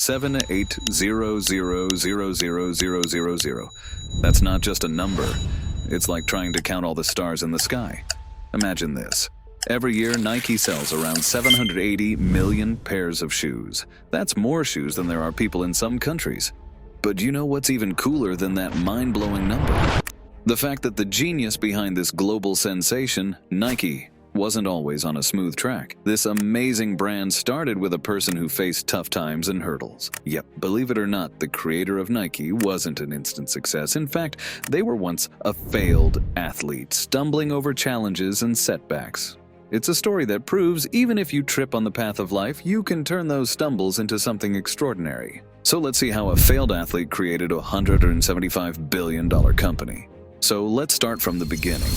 780000000. That's not just a number. It's like trying to count all the stars in the sky. Imagine this. Every year, Nike sells around 780 million pairs of shoes. That's more shoes than there are people in some countries. But you know what's even cooler than that mind-blowing number? The fact that the genius behind this global sensation, Nike, wasn't always on a smooth track. This amazing brand started with a person who faced tough times and hurdles. Yep, believe it or not, the creator of Nike wasn't an instant success. In fact, they were once a failed athlete, stumbling over challenges and setbacks. It's a story that proves even if you trip on the path of life, you can turn those stumbles into something extraordinary. So let's see how a failed athlete created a $175 billion company. So let's start from the beginning.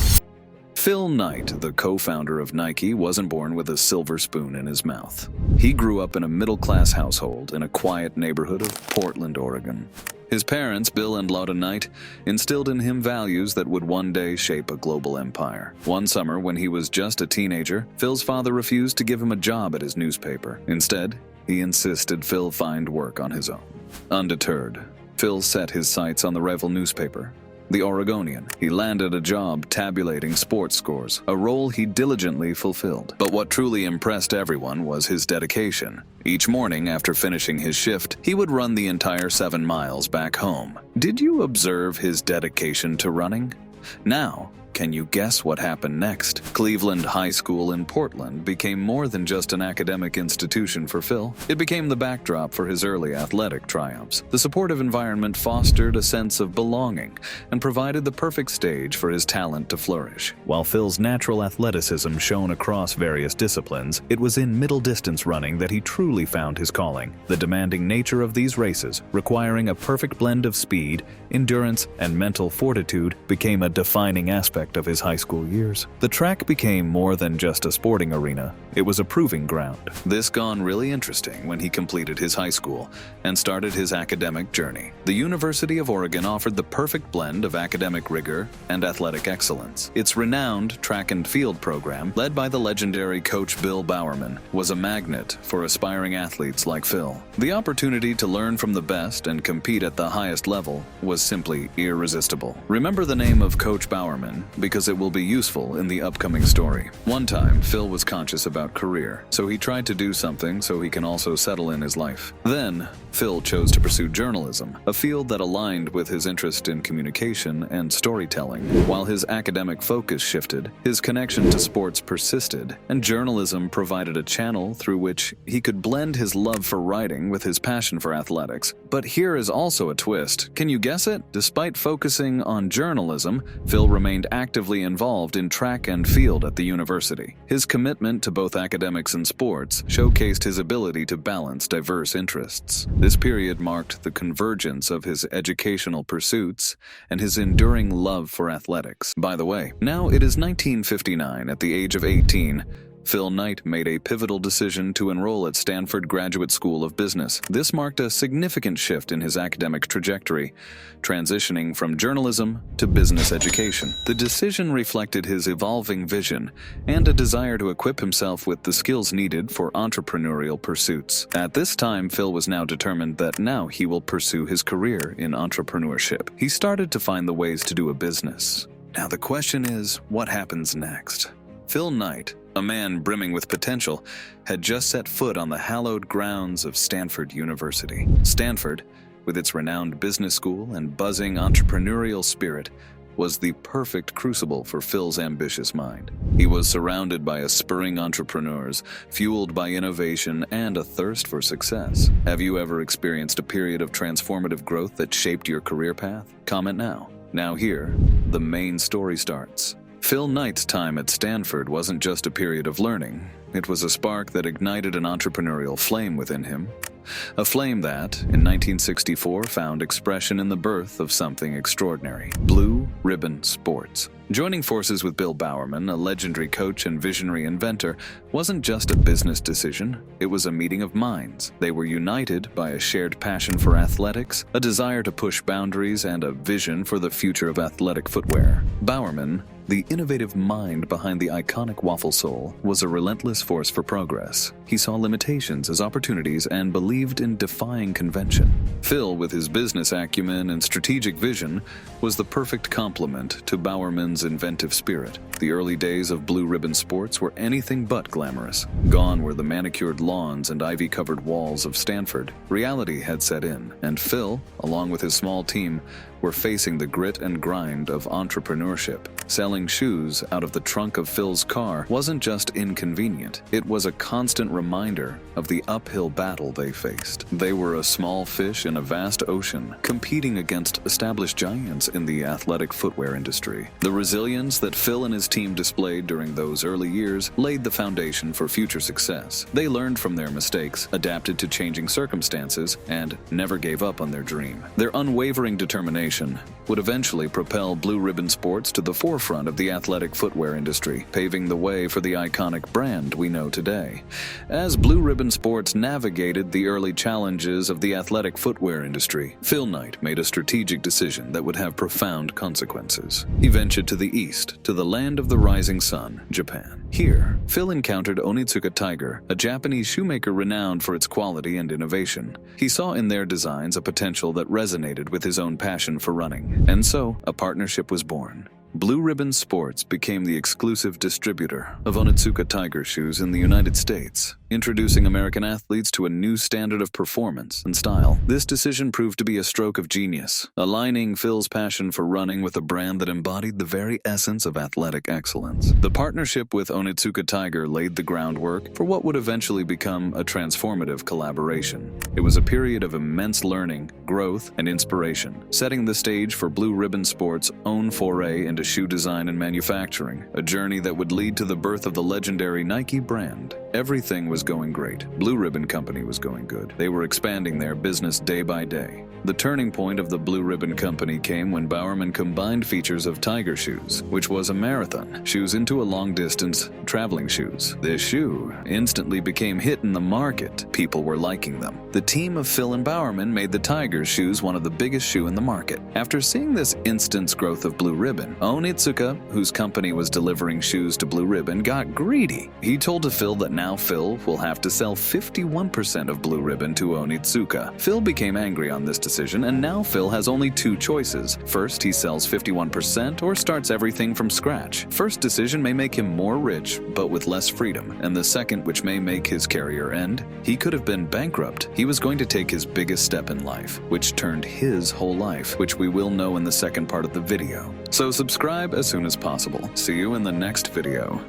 Phil Knight, the co-founder of Nike, wasn't born with a silver spoon in his mouth. He grew up in a middle-class household in a quiet neighborhood of Portland, Oregon. His parents, Bill and Lotta Knight, instilled in him values that would one day shape a global empire. One summer, when he was just a teenager, Phil's father refused to give him a job at his newspaper. Instead, he insisted Phil find work on his own. Undeterred, Phil set his sights on the rival newspaper, The Oregonian. He landed a job tabulating sports scores, a role he diligently fulfilled. But what truly impressed everyone was his dedication. Each morning after finishing his shift, he would run the entire 7 miles back home. Did you observe his dedication to running? Now, can you guess what happened next? Cleveland High School in Portland became more than just an academic institution for Phil. It became the backdrop for his early athletic triumphs. The supportive environment fostered a sense of belonging and provided the perfect stage for his talent to flourish. While Phil's natural athleticism shone across various disciplines, it was in middle-distance running that he truly found his calling. The demanding nature of these races, requiring a perfect blend of speed, endurance, and mental fortitude, became a defining aspect of his high school years. The track became more than just a sporting arena. It was a proving ground. This got really interesting when he completed his high school and started his academic journey. The University of Oregon offered the perfect blend of academic rigor and athletic excellence. Its renowned track and field program, led by the legendary coach Bill Bowerman, was a magnet for aspiring athletes like Phil. The opportunity to learn from the best and compete at the highest level was simply irresistible. Remember the name of Coach Bowerman, because it will be useful in the upcoming story. One time, Phil was conscious about career, so he tried to do something so he can also settle in his life. Then, Phil chose to pursue journalism, a field that aligned with his interest in communication and storytelling. While his academic focus shifted, his connection to sports persisted, and journalism provided a channel through which he could blend his love for writing with his passion for athletics. But here is also a twist. Can you guess it? Despite focusing on journalism, Phil remained actively involved in track and field at the university. His commitment to both academics and sports showcased his ability to balance diverse interests. This period marked the convergence of his educational pursuits and his enduring love for athletics. By the way, now it is 1959. At the age of 18, Phil Knight made a pivotal decision to enroll at Stanford Graduate School of Business. This marked a significant shift in his academic trajectory, transitioning from journalism to business education. The decision reflected his evolving vision and a desire to equip himself with the skills needed for entrepreneurial pursuits. At this time, Phil was now determined that now he will pursue his career in entrepreneurship. He started to find the ways to do a business. Now the question is, what happens next? Phil Knight, a man brimming with potential, had just set foot on the hallowed grounds of Stanford University. Stanford, with its renowned business school and buzzing entrepreneurial spirit, was the perfect crucible for Phil's ambitious mind. He was surrounded by aspiring entrepreneurs, fueled by innovation and a thirst for success. Have you ever experienced a period of transformative growth that shaped your career path? Comment now. Now here, the main story starts. Phil Knight's time at Stanford wasn't just a period of learning. It was a spark that ignited an entrepreneurial flame within him. A flame that, in 1964, found expression in the birth of something extraordinary: Blue Ribbon Sports. Joining forces with Bill Bowerman, a legendary coach and visionary inventor, wasn't just a business decision, it was a meeting of minds. They were united by a shared passion for athletics, a desire to push boundaries, and a vision for the future of athletic footwear. Bowerman, the innovative mind behind the iconic waffle sole, was a relentless relentless force for progress. He saw limitations as opportunities and believed in defying convention. Phil, with his business acumen and strategic vision, was the perfect complement to Bowerman's inventive spirit. The early days of Blue Ribbon Sports were anything but glamorous. Gone were the manicured lawns and ivy-covered walls of Stanford. Reality had set in, and Phil, along with his small team, were facing the grit and grind of entrepreneurship. Selling shoes out of the trunk of Phil's car wasn't just inconvenient, it was a constant reminder of the uphill battle they faced. They were a small fish in a vast ocean, competing against established giants in the athletic footwear industry. The resilience that Phil and his team displayed during those early years laid the foundation for future success. They learned from their mistakes, adapted to changing circumstances, and never gave up on their dream. Their unwavering determination would eventually propel Blue Ribbon Sports to the forefront of the athletic footwear industry, paving the way for the iconic brand we know today. As Blue Ribbon Sports navigated the early challenges of the athletic footwear industry, Phil Knight made a strategic decision that would have profound consequences. He ventured to the east, to the land of the rising sun, Japan. Here, Phil encountered Onitsuka Tiger, a Japanese shoemaker renowned for its quality and innovation. He saw in their designs a potential that resonated with his own passion for running, and so a partnership was born. Blue Ribbon Sports became the exclusive distributor of Onitsuka Tiger shoes in the United States, introducing American athletes to a new standard of performance and style. This decision proved to be a stroke of genius, aligning Phil's passion for running with a brand that embodied the very essence of athletic excellence. The partnership with Onitsuka Tiger laid the groundwork for what would eventually become a transformative collaboration. It was a period of immense learning, growth, and inspiration, setting the stage for Blue Ribbon Sports' own foray into shoe design and manufacturing, a journey that would lead to the birth of the legendary Nike brand. Everything was going great. Blue Ribbon Company was going good. They were expanding their business day by day. The turning point of the Blue Ribbon Company came when Bowerman combined features of Tiger shoes, which was a marathon shoes, into a long-distance traveling shoes. This shoe instantly became hit in the market. People were liking them. The team of Phil and Bowerman made the Tiger shoes one of the biggest shoe in the market. After seeing this instant growth of Blue Ribbon, Onitsuka, whose company was delivering shoes to Blue Ribbon, got greedy. He told Phil that now Phil will have to sell 51% of Blue Ribbon to Onitsuka. Phil became angry on this decision, and now Phil has only two choices. First, he sells 51% or starts everything from scratch. First decision may make him more rich, but with less freedom, and the second, which may make his career end. He could have been bankrupt. He was going to take his biggest step in life, which turned his whole life, which we will know in the second part of the video. So subscribe as soon as possible. See you in the next video.